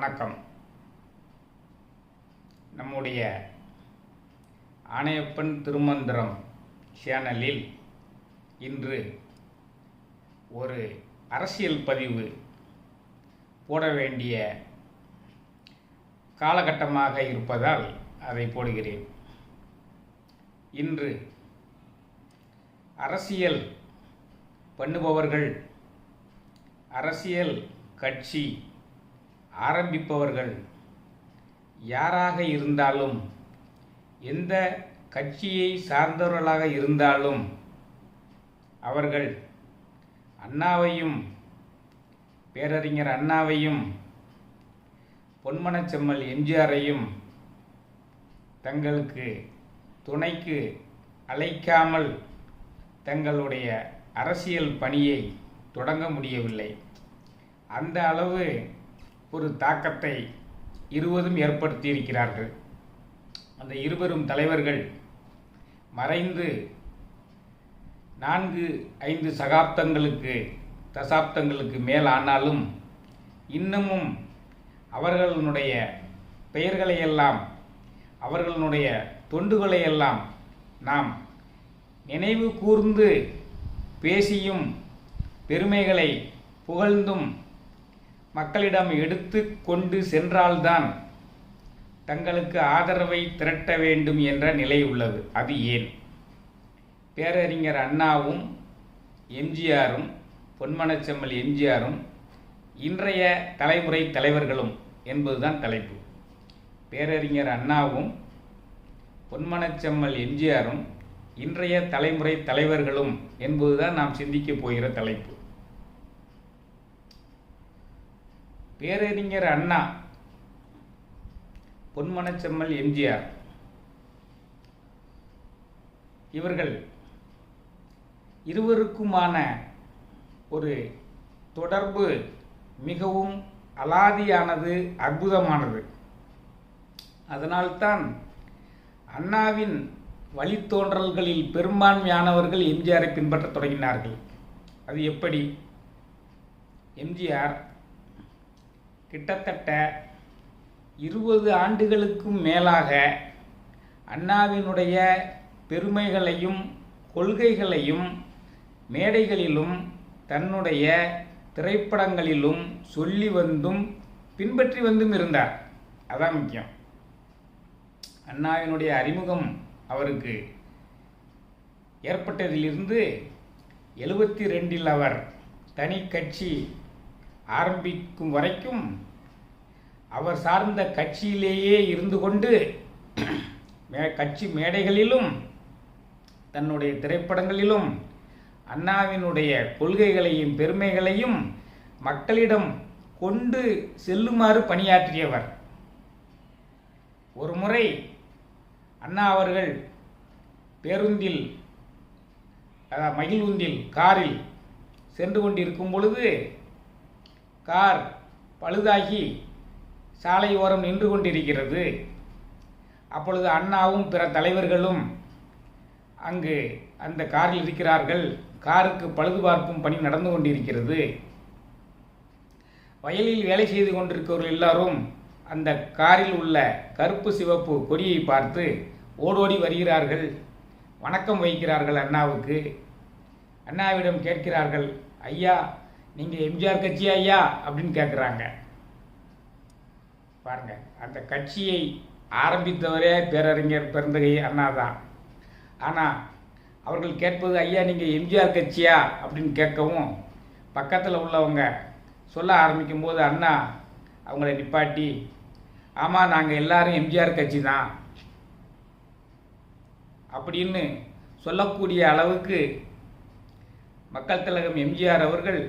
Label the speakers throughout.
Speaker 1: வணக்கம். நம்முடைய ஆணையப்பன் திருமந்திரம் சேனலில் இன்று ஒரு அரசியல் பதிவு போட வேண்டிய காலகட்டமாக இருப்பதால் அதை போடுகிறேன். இன்று அரசியல் பண்ணுபவர்கள், அரசியல் கட்சி ஆரம்பிப்பவர்கள் யாராக இருந்தாலும், எந்த கட்சியை சார்ந்தவர்களாக இருந்தாலும், அவர்கள் அண்ணாவையும் பேரறிஞர் அண்ணாவையும் பொன்மனச்செம்மல் எம்ஜிஆரையும் தங்களுக்கு துணைக்கு அழைக்காமல் தங்களுடைய அரசியல் பணியை தொடங்க முடியவில்லை. அந்த அளவு ஒரு தாக்கத்தை இருவரும் ஏற்படுத்தியிருக்கிறார்கள். அந்த இருவரும் தலைவர்கள் மறைந்து 4-5 தசாப்தங்களுக்கு மேல் ஆனாலும் இன்னமும் அவர்களுடைய பெயர்களையெல்லாம், அவர்களுடைய தொண்டுகளையெல்லாம் நாம் நினைவு கூர்ந்து பேசியும் பெருமைகளை புகழ்ந்தும் மக்களிடம் எடுத்து கொண்டு சென்றால்தான் தங்களுக்கு ஆதரவை திரட்ட வேண்டும் என்ற நிலை உள்ளது. அது ஏன்? பேரறிஞர் அண்ணாவும் எம்ஜிஆரும், பொன்மனச்செம்மல் எம்ஜிஆரும் இன்றைய தலைமுறை தலைவர்களும் என்பதுதான் தலைப்பு. பேரறிஞர் அண்ணாவும் பொன்மனச்செம்மல் எம்ஜிஆரும் இன்றைய தலைமுறை தலைவர்களும் என்பதுதான் நாம் சிந்திக்கப் போகிற தலைப்பு. பேரறிஞர் அண்ணா, பொன்மனச்செம்மல் எம்ஜிஆர் இவர்கள் இருவருக்குமான ஒரு தொடர்பு மிகவும் அலாதியானது, அற்புதமானது. அதனால்தான் அண்ணாவின் வழித்தோன்றல்களில் பெரும்பான்மையானவர்கள் எம்ஜிஆரை பின்பற்றத் தொடங்கினார்கள். அது எப்படி? எம்ஜிஆர் கிட்டத்தட்ட 20 ஆண்டுகளுக்கும் மேலாக அண்ணாவினுடைய பெருமைகளையும் கொள்கைகளையும் மேடைகளிலும் தன்னுடைய திரைப்படங்களிலும் சொல்லி வந்தும் பின்பற்றி வந்தும் இருந்தார். அதான் முக்கியம். அண்ணாவினுடைய அறிமுகம் அவருக்கு ஏற்பட்டதிலிருந்து 72 அவர் தனி கட்சி ஆரம்பிக்கும் வரைக்கும் அவர் சார்ந்த கட்சியிலேயே இருந்து கொண்டு கட்சி மேடைகளிலும் தன்னுடைய திரைப்படங்களிலும் அண்ணாவினுடைய கொள்கைகளையும் பெருமைகளையும் மக்களிடம் கொண்டு செல்லுமாறு பணியாற்றியவர். ஒரு முறை அண்ணா அவர்கள் பேருந்தில், மகிழ்வுந்தில், காரில் சென்று கொண்டிருக்கும் பொழுது கார் பழுதாகி சாலை ஓரம் நின்று கொண்டிருக்கிறது. அப்பொழுது அண்ணாவும் பிற தலைவர்களும் அங்கு அந்த காரில் இருக்கிறார்கள். காருக்கு பழுது பார்க்கும் பணி நடந்து கொண்டிருக்கிறது. வயலில் வேலை செய்து கொண்டிருக்கிறவர்கள் எல்லாரும் அந்த காரில் உள்ள கருப்பு சிவப்பு கொடியை பார்த்து ஓடோடி வருகிறார்கள், வணக்கம் வைக்கிறார்கள் அண்ணாவுக்கு. அண்ணாவிடம் கேட்கிறார்கள், ஐயா நீங்கள் எம்ஜிஆர் கட்சியா ஐயா அப்படின்னு கேட்குறாங்க. பாருங்க, அந்த கட்சியை ஆரம்பித்தவரே பேரறிஞர் பெருந்தகை அண்ணா தான். ஆனால் அவர்கள் கேட்பது, ஐயா நீங்கள் எம்ஜிஆர் கட்சியா அப்படின்னு கேட்கவும் பக்கத்தில் உள்ளவங்க சொல்ல ஆரம்பிக்கும் போது அண்ணா அவங்கள நிப்பாட்டி, ஆமாம் நாங்கள் எல்லாரும் எம்ஜிஆர் கட்சி தான் அப்படின்னு சொல்லக்கூடிய அளவுக்கு மக்கள் திலகம் எம்ஜிஆர் அவர்கள்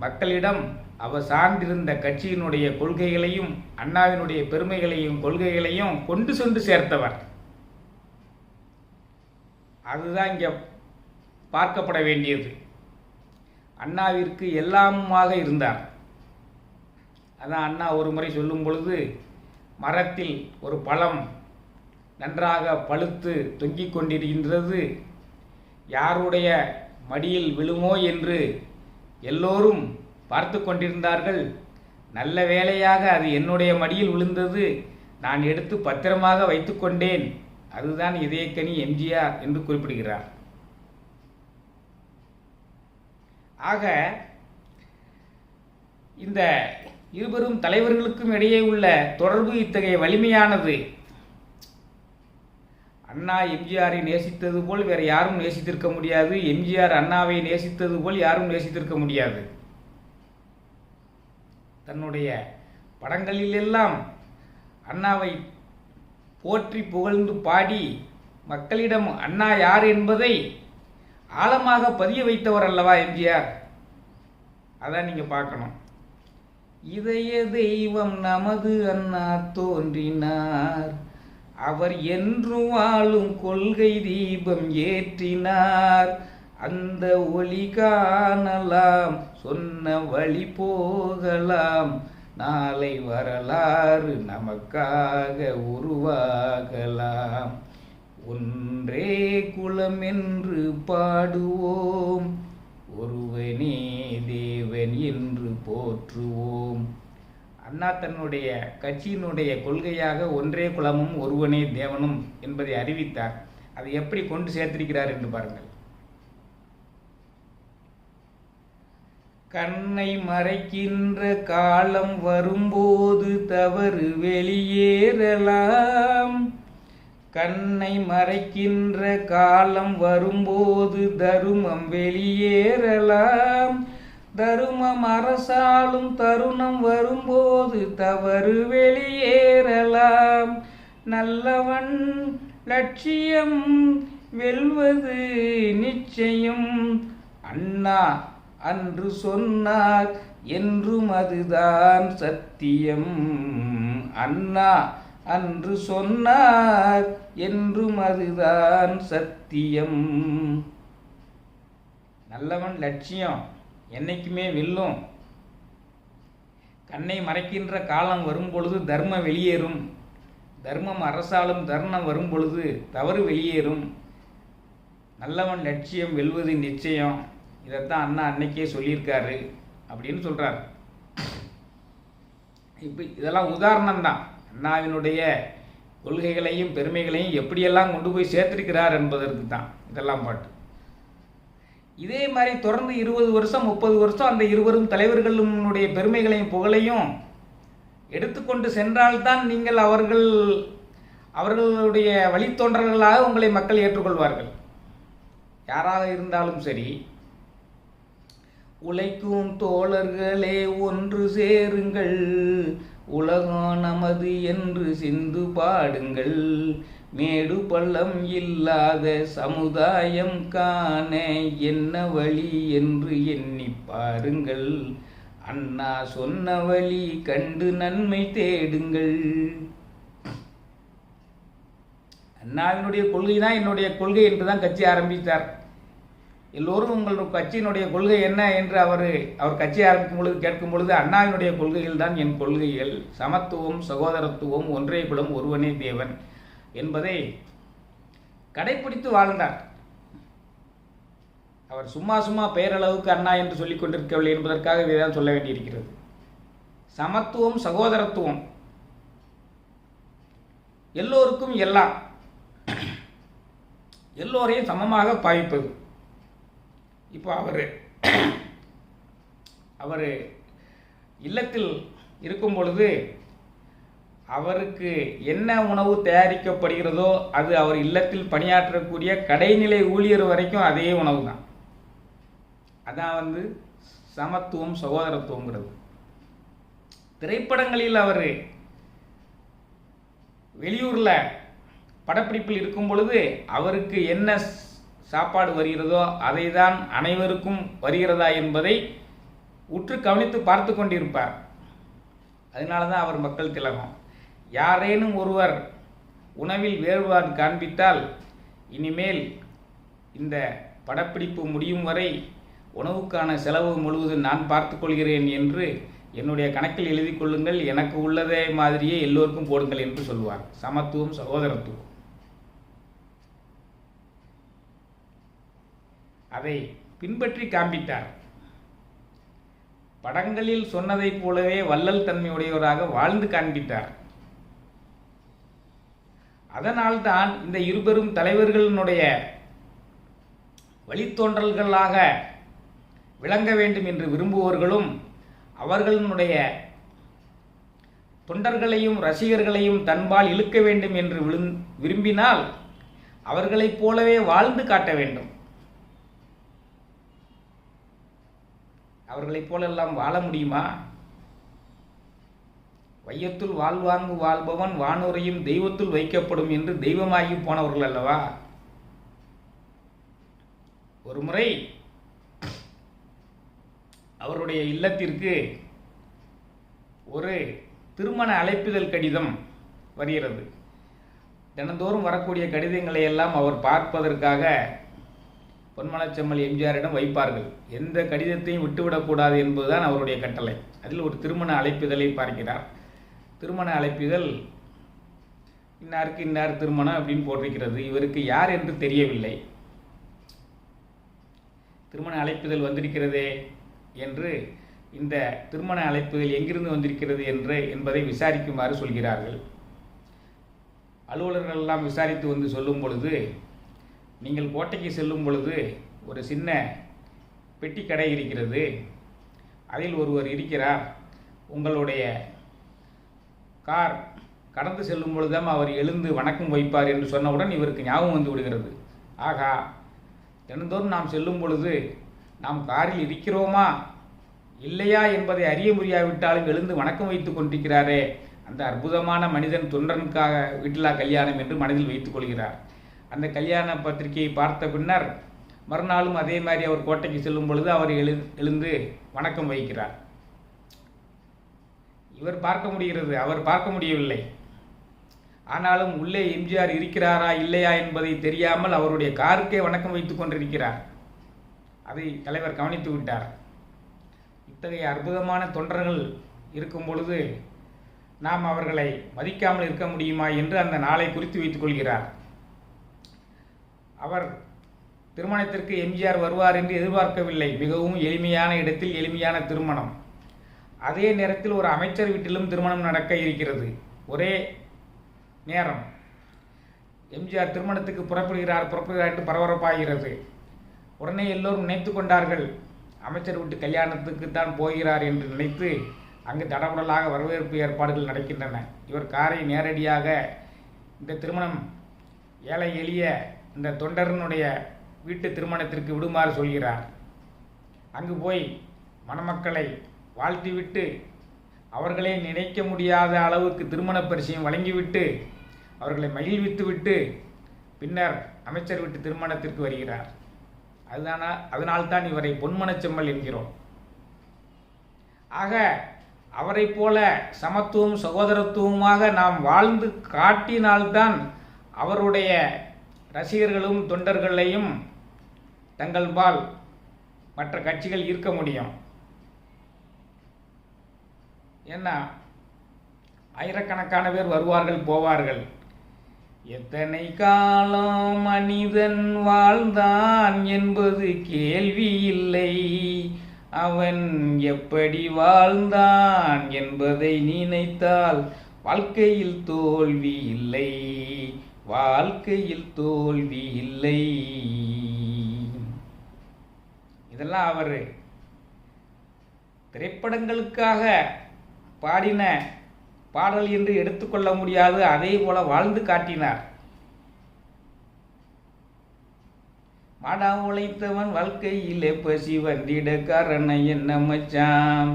Speaker 1: மக்களிடம் அவர் சார்ந்திருந்த கட்சியினுடைய கொள்கைகளையும் அண்ணாவினுடைய பெருமைகளையும் கொள்கைகளையும் கொண்டு சென்று சேர்த்தவர். அதுதான் இங்கே பார்க்கப்பட வேண்டியது. அண்ணாவிற்கு எல்லாமாக இருந்தார். அதான் அண்ணா ஒரு முறை சொல்லும் பொழுது, மரத்தில் ஒரு பழம் நன்றாக பழுத்து தொங்கிக் கொண்டிருக்கின்றது, யாருடைய மடியில் விழுமோ என்று எல்லோரும் பார்த்து கொண்டிருந்தார்கள். நல்ல வேளையாக அது என்னுடைய மடியில் விழுந்தது, நான் எடுத்து பத்திரமாக வைத்துக்கொண்டேன். அதுதான் இதயக்கனி எம்ஜிஆர் என்று குறிப்பிடுகிறார். ஆக இந்த இருவரும் தலைவர்களுக்கும் இடையே உள்ள தொடர்பு இத்தகைய வலிமையானது. அண்ணா எம்ஜிஆரை நேசித்தது போல் வேற யாரும் நேசித்திருக்க முடியாது. எம்ஜிஆர் அண்ணாவை நேசித்தது போல் யாரும் நேசித்திருக்க முடியாது. தன்னுடைய படங்களிலெல்லாம் அண்ணாவை போற்றி புகழ்ந்து பாடி மக்களிடம் அண்ணா யார் என்பதை ஆழமாக பதிய வைத்தவர் அல்லவா எம்ஜிஆர். அதான் நீங்க பார்க்கணும். இதய தெய்வம் நமது அண்ணா தோன்றினார், அவர் என்று வாழும் கொள்கை தீபம் ஏற்றினார், அந்த ஒளி காணலாம், சொன்ன வழி போகலாம், நாளை வரலாறு நமக்காக உருவாகலாம், ஒன்றே குலம் என்று பாடுவோம், ஒருவனே தேவன் என்று போற்றுவோம். அண்ணா தன்னுடைய கட்சியினுடைய கொள்கையாக ஒன்றே குலமும் ஒருவனே தேவனும் என்பதை அறிவித்தார். அதை எப்படி கொண்டு சேர்த்திருக்கிறார் என்று பாருங்கள். கண்ணை மறைக்கின்ற காலம் வரும்போது தவறு வெளியேறலாம், கண்ணை மறைக்கின்ற காலம் வரும்போது தருமம் வெளியேறலாம், தருமம் அரசாலும் தருணம் வரும்போது தவறு வெளியேறலாம், நல்லவன் லட்சியம் வெல்வது நிச்சயம், அண்ணா அன்று சொன்னார் என்றும் அதுதான் சத்தியம், அண்ணா அன்று சொன்னார் என்றும் அதுதான் சத்தியம். நல்லவன் லட்சியம் என்னைக்குமே வெல்லும். கண்ணை மறைக்கின்ற காலம் வரும் பொழுது தர்மம் வெளியேறும், தர்மம் அரசாலும் தருணம் வரும் பொழுது தவறு வெளியேறும், நல்லவன் லட்சியம் வெல்வது நிச்சயம். இதைத்தான் அண்ணா அன்னைக்கே சொல்லியிருக்காரு அப்படின்னு சொல்றார். இப்போ இதெல்லாம் உதாரணம் தான். அண்ணாவினுடைய கொள்கைகளையும் பெருமைகளையும் எப்படியெல்லாம் கொண்டு போய் சேர்த்திருக்கிறார் என்பதற்கு தான் இதெல்லாம் பாட்டு. இதே மாதிரி தொடர்ந்து 20 வருஷம் 30 வருஷம் அந்த இருவரும் தலைவர்களுடைய பெருமைகளையும் புகழையும் எடுத்துக்கொண்டு சென்றால்தான் நீங்கள் அவர்களுடைய வழித்தோன்றல்களாக உங்களை மக்கள் ஏற்றுக்கொள்வார்கள். யாராக இருந்தாலும் சரி. உழைக்கும் தோழர்களே ஒன்று சேருங்கள், உலகம் நமது என்று சிந்து பாடுங்கள், மேடு பள்ளம் இல்லாத சமுதாயம் காண என்ன வழி என்று எண்ணி பாருங்கள், அண்ணா சொன்ன வழி கண்டு நன்மை தேடுங்கள். அண்ணாவினுடைய கொள்கை தான் என்னுடைய கொள்கை என்றுதான் கட்சி ஆரம்பித்தார். எல்லோரும் உங்களுடைய கட்சியினுடைய கொள்கை என்ன என்று அவர் கட்சி ஆரம்பிக்கும் பொழுது கேட்கும் பொழுது அண்ணாவினுடைய கொள்கைகள் தான் என் கொள்கைகள், சமத்துவம் சகோதரத்துவம் ஒன்றே குலம் ஒருவனே தேவன் என்பதை கடைபிடித்து வாழ்ந்தார். அவர் சும்மா பெயரளவுக்கு அண்ணா என்று சொல்லிக் கொண்டிருக்கவில்லை என்பதற்காக இதைதான் சொல்ல வேண்டியிருக்கிறது. சமத்துவம் சகோதரத்துவம், எல்லோருக்கும் எல்லாம், எல்லோரையும் சமமாக பாவிப்பது. இப்போ அவர் இல்லத்தில் இருக்கும் பொழுது அவருக்கு என்ன உணவு தயாரிக்கப்படுகிறதோ அது அவர் இல்லத்தில் பணியாற்றக்கூடிய கடைநிலை ஊழியர் வரைக்கும் அதே உணவு தான். அதான் சமத்துவம் சகோதரத்துவங்கிறது. திரைப்படங்களில் அவர் வெளியூரில் படப்பிடிப்பில் இருக்கும் பொழுது அவருக்கு என்ன சாப்பாடு வருகிறதோ அதை தான் அனைவருக்கும் வருகிறதா என்பதை உற்று கவனித்து பார்த்து கொண்டிருப்பார். அதனால தான் அவர் மக்கள் திலகம். யாரேனும் ஒருவர் உணவில் வேறுபாடு காண்பித்தால் இனிமேல் இந்த படப்பிடிப்பு முடியும் வரை உணவுக்கான செலவு முழுவதும் நான் பார்த்துக்கொள்கிறேன் என்று என்னுடைய கணக்கில் எழுதி கொள்ளுங்கள், எனக்கு உள்ளதே மாதிரியே எல்லோருக்கும் போடுங்கள் என்று சொல்வார். சமத்துவம் சகோதரத்துவம் அதை பின்பற்றி காண்பித்தார். படங்களில் சொன்னதைப் போலவே வள்ளல் தன்மையுடையவராக வாழ்ந்து காண்பித்தார். அதனால்தான் இந்த இருபெரும் தலைவர்களினுடைய வழித்தோன்றல்களாக விளங்க வேண்டும் என்று விரும்புவோர்களும் அவர்களுடைய தொண்டர்களையும் ரசிகர்களையும் தன்பால் இழுக்க வேண்டும் என்று விரும்பினால் அவர்களைப் போலவே வாழ்ந்து காட்ட வேண்டும். அவர்களைப் போலெல்லாம் வாழ முடியுமா? வையத்துள் வாழ்வாங்கு வாழ்பவன் வானுரையும் தெய்வத்துள் வைக்கப்படும் என்று தெய்வமாகி போனவர்கள் அல்லவா? ஒரு முறை அவருடைய இல்லத்திற்கு ஒரு திருமண அழைப்பிதழ் கடிதம் வருகிறது. தினந்தோறும் வரக்கூடிய கடிதங்களை எல்லாம் அவர் பார்ப்பதற்காக பொன்மனச்செம்மல் எம்ஜிஆரிடம் வைப்பார்கள். எந்த கடிதத்தையும் விட்டுவிடக்கூடாது என்பதுதான் அவருடைய கட்டளை. அதில் ஒரு திருமண அழைப்பிதழை பார்க்கிறார். திருமண அழைப்பிதழ் இன்னாருக்கு இன்னார் திருமணம் அப்படின்னு போட்டிருக்கிறது. இவருக்கு யார் என்று தெரியவில்லை. திருமண அழைப்பிதழ் வந்திருக்கிறதே என்று இந்த திருமண அழைப்பிதழ் எங்கிருந்து வந்திருக்கிறது என்பதை விசாரிக்குமாறு சொல்கிறார்கள். அலுவலர்கள் எல்லாம் விசாரித்து வந்து சொல்லும் பொழுது, நீங்கள் கோட்டைக்கு செல்லும் பொழுது ஒரு சின்ன பெட்டி கடை இருக்கிறது, அதில் ஒருவர் இருக்கிறார், உங்களுடைய கார் கடந்து செல்லும் பொழுதுதான் அவர் எழுந்து வணக்கம் வைப்பார் என்று சொன்னவுடன் இவருக்கு ஞாபகம் வந்து விடுகிறது. ஆகா, தினந்தோறும் நாம் செல்லும் பொழுது நாம் காரில் இருக்கிறோமா இல்லையா என்பதை அறிய முடியாவிட்டாலும் எழுந்து வணக்கம் வைத்துக் கொண்டிருக்கிறாரே, அந்த அற்புதமான மனிதன் தொண்டனுக்காக வீட்டிலா கல்யாணம் என்று மனதில் வைத்துக் கொள்கிறார். அந்த கல்யாண பத்திரிகையை பார்த்த பின்னர் மறுநாளும் அதே மாதிரி அவர் கோட்டைக்கு செல்லும் பொழுது அவர் எழுந்து வணக்கம் வைக்கிறார். இவர் பார்க்க முடிகிறது, அவர் பார்க்க முடியவில்லை. ஆனாலும் உள்ளே எம்ஜிஆர் இருக்கிறாரா இல்லையா என்பதை தெரியாமல் அவருடைய காருக்கே வணக்கம் வைத்துக் கொண்டிருக்கிறார். அதை தலைவர் கவனித்து விட்டார். இத்தகைய அற்புதமான தொண்டர்கள் இருக்கும் பொழுது நாம் அவர்களை மதிக்காமல் இருக்க முடியுமா என்று அந்த நாளை குறித்து வைத்துக் கொள்கிறார். அவர் திருமணத்திற்கு எம்ஜிஆர் வருவார் என்று எதிர்பார்க்கவில்லை. மிகவும் எளிமையான இடத்தில் எளிமையான திருமணம். அதே நேரத்தில் ஒரு அமைச்சர் வீட்டிலும் திருமணம் நடக்க இருக்கிறது. ஒரே நேரம் எம்ஜிஆர் திருமணத்துக்கு புறப்படுகிறார் என்று பரபரப்பாகிறது. உடனே எல்லோரும் நினைத்து கொண்டார்கள், அமைச்சர் வீட்டு கல்யாணத்துக்கு தான் போகிறார் என்று நினைத்து அங்கு தடபுடலாக வரவேற்பு ஏற்பாடுகள் நடக்கின்றன. இவர் காரை நேரடியாக இந்த திருமணம் ஏழை எளிய இந்த தொண்டரனுடைய வீட்டு திருமணத்திற்கு விடுமாறு சொல்கிறார். அங்கு போய் மணமக்களை வாழ்த்திவிட்டு அவர்களே நினைக்க முடியாத அளவுக்கு திருமண பரிசையும் வழங்கிவிட்டு அவர்களை மகிழ்வித்துவிட்டு பின்னர் அமைச்சர் வீட்டு திருமணத்திற்கு வருகிறார். அதனால்தான் இவரை பொன்மனச்செம்மல் என்கிறோம். ஆக அவரை போல சமத்துவம் சகோதரத்துவமாக நாம் வாழ்ந்து காட்டினால்தான் அவருடைய ரசிகர்களும் தொண்டர்களையும் தங்கள்பால் மற்ற கட்சிகள் ஈர்க்க முடியும். ஏன்னா ஆயிரக்கணக்கான பேர் வருவார்கள் போவார்கள். எத்தனை காலம் மனிதன் வாழ்ந்தான் என்பது கேள்வி இல்லை, அவன் எப்படி வாழ்ந்தான் என்பதை நினைத்தால் வாழ்க்கையில் தோல்வி இல்லை, வாழ்க்கையில் தோல்வி இல்லை. இதெல்லாம் அவர் திரைப்படங்களுக்காக பாடின பாடல் என்று எடுத்துக்கொள்ள முடியாது. அதே போல வாழ்ந்து காட்டினார். மாடா உழைத்தவன் வாழ்க்கையிலே பசி வந்திட காரணம் என்ன மச்சான்,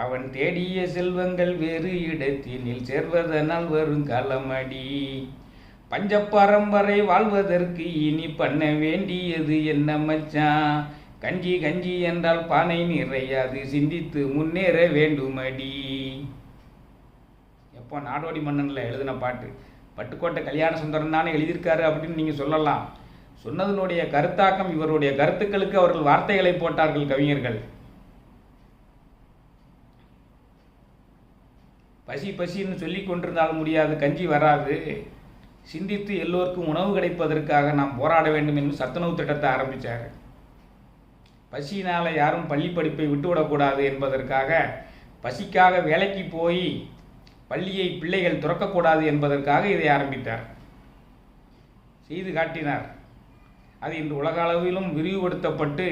Speaker 1: அவன் தேடிய செல்வங்கள் வேறு இடத்தினில் சேர்வதனால் வரும் காலமடி, பஞ்ச பரம்பரை வாழ்வதற்கு இனி பண்ண வேண்டியது என்ன மச்சான், கஞ்சி கஞ்சி என்றால் பானை நிறையாது, சிந்தித்து முன்னேற வேண்டுமடி. எப்போ நாடோடி மன்னனில் எழுதின பாட்டு, பட்டுக்கோட்டை கல்யாண சுந்தரம் தானே எழுதியிருக்காரு அப்படின்னு நீங்கள் சொல்லலாம். சொன்னதனுடைய கருத்தாக்கம் இவருடைய கருத்துக்களுக்கு அவர்கள் வார்த்தைகளை போட்டார்கள் கவிஞர்கள். பசி பசின்னு சொல்லி கொண்டிருந்தால் முடியாது, கஞ்சி வராது, சிந்தித்து எல்லோருக்கும் உணவு கிடைப்பதற்காக நாம் போராட வேண்டும் என்று சத்துணவு திட்டத்தை ஆரம்பித்தார். பசியினால் யாரும் பள்ளி படிப்பை விட்டுவிடக்கூடாது என்பதற்காக, பசிக்காக வேலைக்கு போய் பள்ளியை பிள்ளைகள் துறக்கக்கூடாது என்பதற்காக இதை ஆரம்பித்தார், செய்து காட்டினார். அது இன்று உலக அளவிலும் விரிவுபடுத்தப்பட்டு,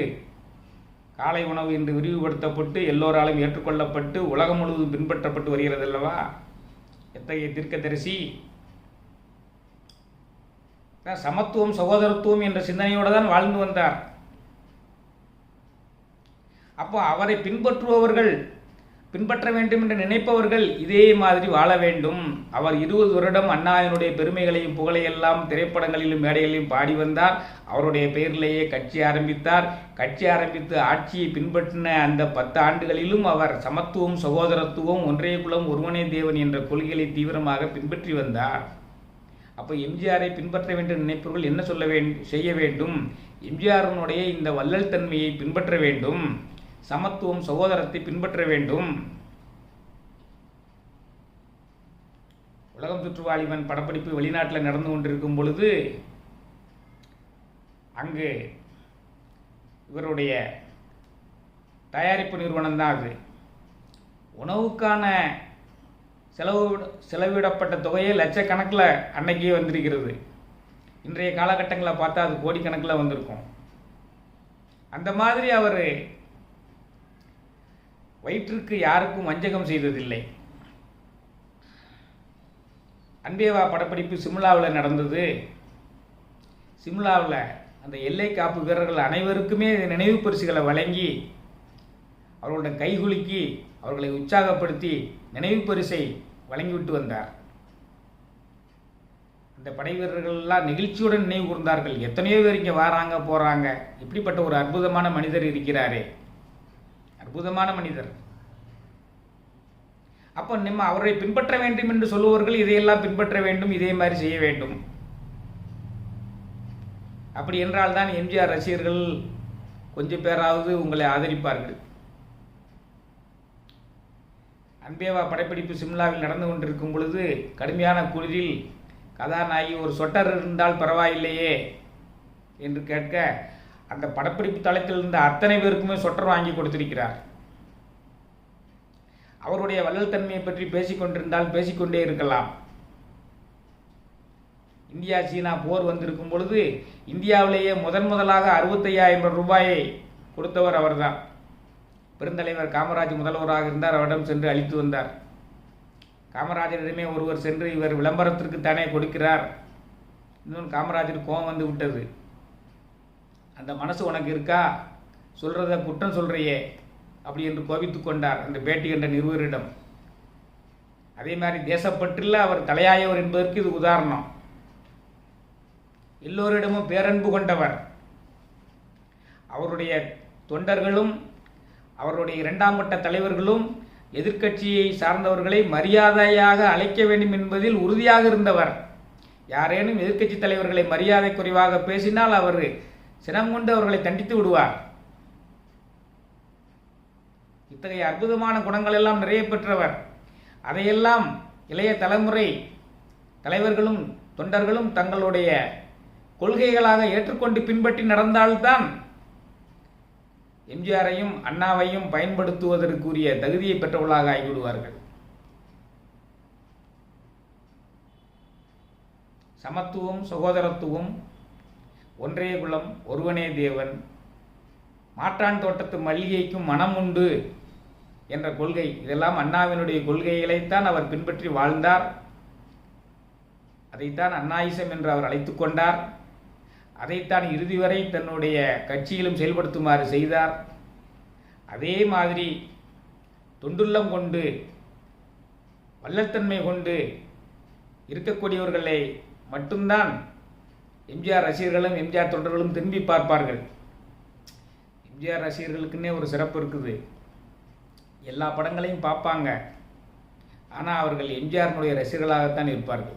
Speaker 1: காலை உணவு இன்று விரிவுபடுத்தப்பட்டு எல்லோராலும் ஏற்றுக்கொள்ளப்பட்டு உலகம் முழுவதும் பின்பற்றப்பட்டு வருகிறது அல்லவா? எத்தகைய தீர்க்கதரிசி! சமத்துவம் சகோதரத்துவம் என்ற சிந்தனையோடு தான் வாழ்ந்து வந்தார். அப்போ அவரை பின்பற்ற வேண்டும் என்று நினைப்பவர்கள் இதே மாதிரி வாழ வேண்டும். அவர் 20 வருடம் அண்ணாவினுடைய பெருமைகளையும் புகழையெல்லாம் திரைப்படங்களிலும் மேடைகளிலும் பாடி வந்தார். அவருடைய பெயரிலேயே கட்சி ஆரம்பித்தார். கட்சி ஆரம்பித்து ஆட்சியை பின்பற்றின அந்த 10 ஆண்டுகளிலும் அவர் சமத்துவம் சகோதரத்துவம் ஒன்றே குலம் ஒருவனே தேவன் என்ற கொள்கைகளை தீவிரமாக பின்பற்றி வந்தார். அப்போ எம்ஜிஆரை பின்பற்ற வேண்டும் நினைப்பவர்கள் என்ன செய்ய வேண்டும்? எம்ஜிஆருடைய இந்த வள்ளல் தன்மையை பின்பற்ற வேண்டும், சமத்துவம் சகோதரத்தை பின்பற்ற வேண்டும். உலகம் சுற்று வாலிபன் படப்பிடிப்பு வெளிநாட்டில் நடந்து கொண்டிருக்கும் பொழுது அங்கு இவருடைய தயாரிப்பு நிறுவனம் தான் அது. உணவுக்கான செலவிடப்பட்ட தொகையே லட்சக்கணக்கில் அன்னைக்கே வந்திருக்கிறது. இன்றைய காலகட்டங்களில் பார்த்தா அது கோடிக்கணக்கில் வந்திருக்கும். அந்த மாதிரி அவர் வயிற்றுக்கு யாருக்கும் வஞ்சகம் செய்ததில்லை. அன்பேவா படப்பிடிப்பு சிம்லாவில் நடந்தது. சிம்லாவில் அந்த எல்லை காப்பு வீரர்கள் அனைவருக்குமே நினைவு பரிசுகளை வழங்கி அவர்களுடைய கைகுலுக்கி அவர்களை உற்சாகப்படுத்தி நினைவு பரிசை வழங்கிவிட்டு வந்தார். அந்த படை வீரர்கள்லாம் நெகிழ்ச்சியுடன் நினைவு கூர்ந்தார்கள். எத்தனையோ பேர் இங்கே வராங்க போகிறாங்க, இப்படிப்பட்ட ஒரு அற்புதமான மனிதர் இருக்கிறாரே, அற்புதமான மனிதர். அப்போ நம்ம அவரை பின்பற்ற வேண்டும் என்று சொல்லுவவர்கள் இதையெல்லாம் பின்பற்ற வேண்டும், இதே மாதிரி செய்ய வேண்டும். அப்படி என்றால் தான் எம்ஜிஆர் ரசிகர்கள் கொஞ்சம் பேராவது உங்களை ஆதரிப்பார்கள். அன்பேவா படப்பிடிப்பு சிம்லாவில் நடந்து கொண்டிருக்கும் பொழுது கடுமையான குளிரில் கதாநாயகி ஒரு சொட்டர் இருந்தால் பரவாயில்லையே என்று கேட்க, அந்த படப்பிடிப்பு தளத்தில் இருந்த அத்தனை பேருக்குமே சொட்டர் வாங்கி கொடுத்திருக்கிறார். அவருடைய வள்ளல் தன்மையை பற்றி பேசிக்கொண்டிருந்தால் பேசிக்கொண்டே இருக்கலாம். இந்தியா சீனா போர் வந்திருக்கும் பொழுது இந்தியாவிலேயே முதலாக 65,000 ரூபாயை கொடுத்தவர் அவர்தான். பெருந்தலைவர் காமராஜ் முதல்வராக இருந்தார். அவரிடம் சென்று அளித்து வந்தார். காமராஜரிடமே ஒருவர் சென்று, இவர் விளம்பரத்திற்கு தானே கொடுக்கிறார், இன்னொன்று காமராஜருக்கு கோபம் வந்து விட்டது. அந்த மனசு உனக்கு இருக்கா, சொல்றத குற்றம் சொல்றியே அப்படி என்று கோபித்து கொண்டார் அந்த பேட்டி என்ற நிருபரிடம். அதே மாதிரி தேசப்பற்றில் அவர் தலையாயவர் என்பதற்கு இது உதாரணம். எல்லோரிடமும் பேரன்பு கொண்டவர். அவருடைய தொண்டர்களும் அவருடைய 2ஆம் கட்ட தலைவர்களும் எதிர்க்கட்சியை சார்ந்தவர்களை மரியாதையாக அழைக்க வேண்டும் என்பதில் உறுதியாக இருந்தவர். யாரேனும் எதிர்க்கட்சி தலைவர்களை மரியாதை குறைவாக பேசினால் அவர் சினம் கொண்டு அவர்களை தண்டித்து விடுவார். இத்தகைய அற்புதமான குணங்கள் எல்லாம் நிறைய பெற்றவர். அதையெல்லாம் இளைய தலைமுறை தலைவர்களும் தொண்டர்களும் தங்களுடைய கொள்கைகளாக ஏற்றுக்கொண்டு பின்பற்றி நடந்தால்தான் எம்ஜிஆரையும் அண்ணாவையும் பயன்படுத்துவதற்குரிய தகுதியை பெற்றவர்களாக ஆகிவிடுவார்கள். சமத்துவம் சகோதரத்துவம் ஒன்றே குலம் ஒருவனே தேவன், மாற்றான் தோட்டத்து மல்லிகைக்கும் மனம் உண்டு என்ற கொள்கை, இதெல்லாம் அண்ணாவினுடைய கொள்கைகளைத்தான் அவர் பின்பற்றி வாழ்ந்தார். அதைத்தான் அண்ணாயிசம் என்று அவர் அழைத்து கொண்டார். அதைத்தான் இறுதி வரை தன்னுடைய கட்சியிலும் செயல்படுத்துமாறு செய்தார். அதே மாதிரி தொண்டுள்ளம் கொண்டு வள்ளல்தன்மை கொண்டு இருக்கக்கூடியவர்களை மட்டும்தான் எம்ஜிஆர் ரசிகர்களும் எம்ஜிஆர் தொண்டர்களும் திரும்பி பார்ப்பார்கள். எம்ஜிஆர் ரசிகர்களுக்குன்னே ஒரு சிறப்பு இருக்குது. எல்லா படங்களையும் பார்ப்பாங்க, ஆனால் அவர்கள் எம்ஜிஆருடைய ரசிகர்களாகத்தான் இருப்பார்கள்.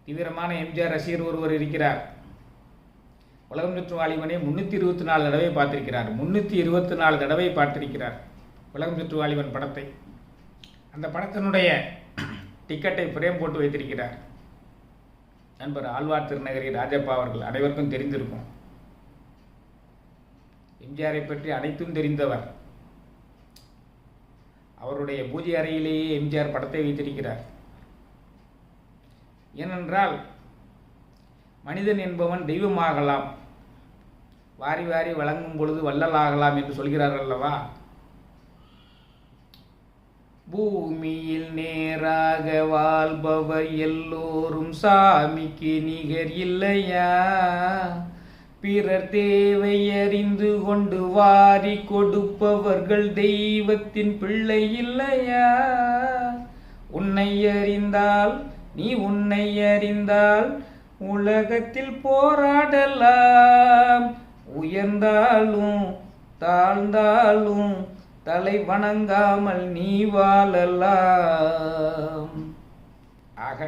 Speaker 1: தீவிரமான எம்ஜிஆர் ரசிகர் ஒருவர் இருக்கிறார். உலகம் சுற்று வாலிபனை 324 தடவை பார்த்திருக்கிறார். 324 தடவை பார்த்திருக்கிறார் உலகம் சுற்று வாலிபன் படத்தை. அந்த படத்தினுடைய டிக்கெட்டை ஃப்ரேம் போட்டு வைத்திருக்கிறார். நண்பர் ஆழ்வார் திருநகரி ராஜப்பா அவர்கள் அனைவருக்கும் தெரிந்திருக்கும். எம்ஜிஆரை பற்றி அனைத்தும் தெரிந்தவர். அவருடைய பூஜை அறையிலேயே எம்ஜிஆர் படத்தை வைத்திருக்கிறார். ஏனென்றால் மனிதன் என்பவன் தெய்வமாகலாம், வாரி வாரி வழங்கும் பொழுது வள்ளலாகலாம் என்று சொல்கிறார்கள் அல்லவா? பூமியில் நேராக வாழ்பவர் எல்லோரும் சாமிக்கு நிகர் இல்லையா? பிறர் தேவை அறிந்து கொண்டு வாரி கொடுப்பவர்கள் தெய்வத்தின் பிள்ளை இல்லையா? உன்னை அறிந்தால் நீ உன்னை அறிந்தால் உலகத்தில் போராடலாம். உயர்ந்தாலும் தாழ்ந்தாலும் தலை வணங்காமல் நீ வாழலாம். ஆக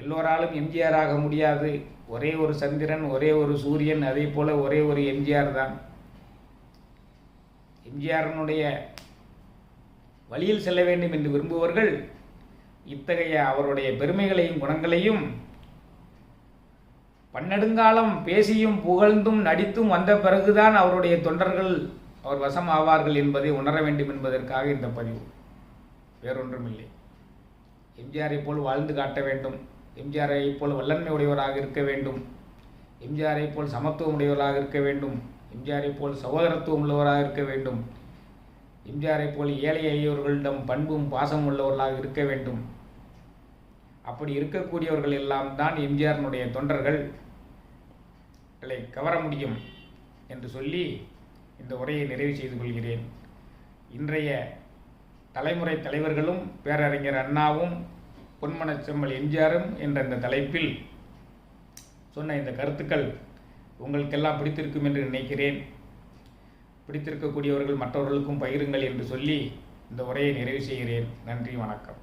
Speaker 1: எல்லோராலும் எம்ஜிஆர் ஆக முடியாது. ஒரே ஒரு சந்திரன், ஒரே ஒரு சூரியன், அதே போல ஒரே ஒரு எம்ஜிஆர் தான். எம்ஜிஆரினுடைய வழியில் செல்ல வேண்டும் என்று விரும்புபவர்கள் இத்தகைய அவருடைய பெருமைகளையும் குணங்களையும் பன்னெடுங்காலம் பேசியும் புகழ்ந்தும் நடித்தும் வந்த பிறகுதான் அவருடைய தொண்டர்கள் அவர் வசம் ஆவார்கள் என்பதை உணர வேண்டும் என்பதற்காக இந்த பதிவு, வேறொன்றுமில்லை. எம்ஜிஆரை போல் வாழ்ந்து காட்ட வேண்டும், எம்ஜிஆரை போல் வல்லன்மை உடையவராக இருக்க வேண்டும், எம்ஜிஆரை போல் சமத்துவம் உடையவராக இருக்க வேண்டும், எம்ஜிஆரை போல் சகோதரத்துவம் உள்ளவராக இருக்க வேண்டும், எம்ஜிஆரை போல் ஏழை எளியவர்களிடம் பண்பும் பாசம் உள்ளவர்களாக இருக்க வேண்டும். அப்படி இருக்கக்கூடியவர்கள் எல்லாம் தான் எம்ஜிஆரினுடைய தொண்டர்களை கவர முடியும் என்று சொல்லி இந்த உரையை நிறைவு செய்து கொள்கிறேன். இன்றைய தலைமுறை தலைவர்களும் பேரறிஞர் அண்ணாவும் பொன்மனச்செம்மல் எம்ஜிஆரும் என்ற இந்த தலைப்பில் சொன்ன இந்த கருத்துக்கள் உங்களுக்கெல்லாம் பிடித்திருக்கும் என்று நினைக்கிறேன். பிடித்திருக்கக்கூடியவர்கள் மற்றவர்களுக்கும் பகிருங்கள் என்று சொல்லி இந்த உரையை நிறைவு செய்கிறேன். நன்றி, வணக்கம்.